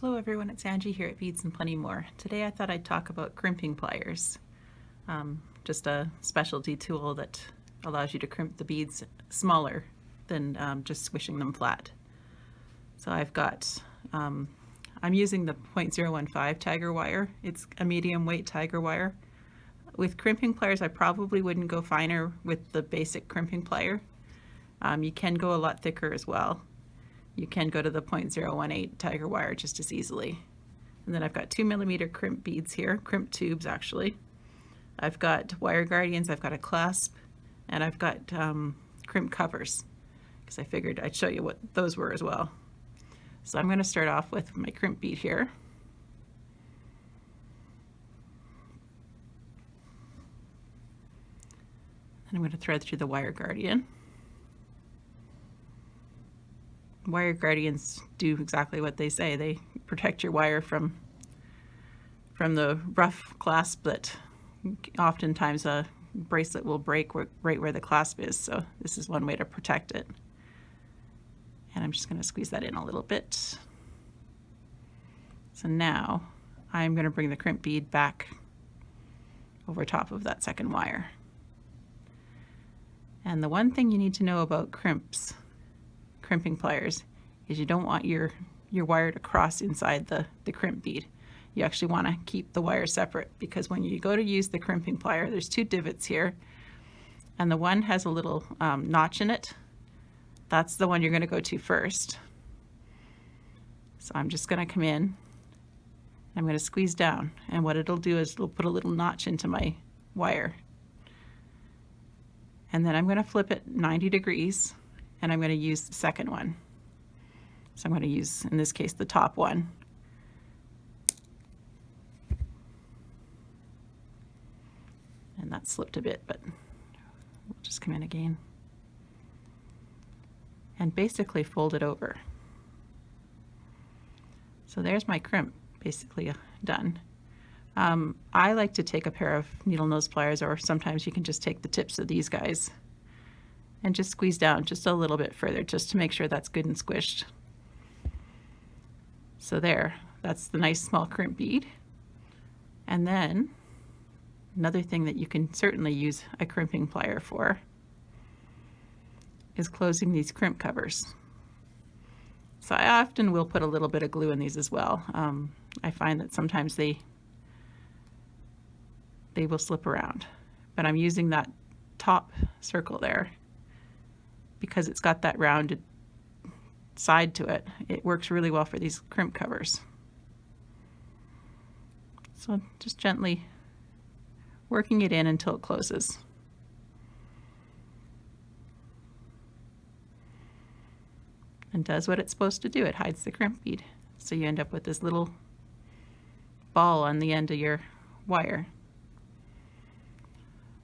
Hello everyone, it's Angie here at Beads and Plenty More. Today I thought I'd talk about crimping pliers. Just a specialty tool that allows you to crimp the beads smaller than just swishing them flat. So I'm using the 0.015 tiger wire. It's a medium weight tiger wire. With crimping pliers I probably wouldn't go finer with the basic crimping plier. You can go a lot thicker as well. You can go to the 0.018 tiger wire just as easily. And then I've got 2mm crimp beads here, crimp tubes actually. I've got wire guardians, I've got a clasp, and I've got crimp covers, because I figured I'd show you what those were as well. So I'm going to start off with my crimp bead here. And I'm going to thread through the wire guardian. Wire guardians do exactly what they say. They protect your wire from the rough clasp that oftentimes a bracelet will break right where the clasp is. So this is one way to protect it. And I'm just going to squeeze that in a little bit. So now I'm going to bring the crimp bead back over top of that second wire. And the one thing you need to know about crimping pliers is you don't want your wire to cross inside the crimp bead. You actually want to keep the wire separate, because when you go to use the crimping plier, there's two divots here, and the one has a little notch in it. That's the one you're going to go to first. So I'm just going to come in, I'm going to squeeze down, and what it'll do is it'll put a little notch into my wire. And then I'm going to flip it 90 degrees, and I'm going to use the second one. So I'm going to use, in this case, the top one. And that slipped a bit, but we'll just come in again. And basically fold it over. So there's my crimp basically done. I like to take a pair of needle nose pliers, or sometimes you can just take the tips of these guys and just squeeze down just a little bit further, just to make sure that's good and squished. So that's the nice small crimp bead. And then another thing that you can certainly use a crimping plier for is closing these crimp covers. So I often will put a little bit of glue in these as well. I find that sometimes they will slip around, but I'm using that top circle there because it's got that rounded side to it. It works really well for these crimp covers. So just gently working it in until it closes. And does what it's supposed to do. It hides the crimp bead. So you end up with this little ball on the end of your wire.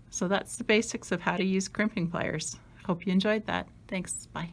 So that's the basics of how to use crimping pliers. Hope you enjoyed that. Thanks. Bye.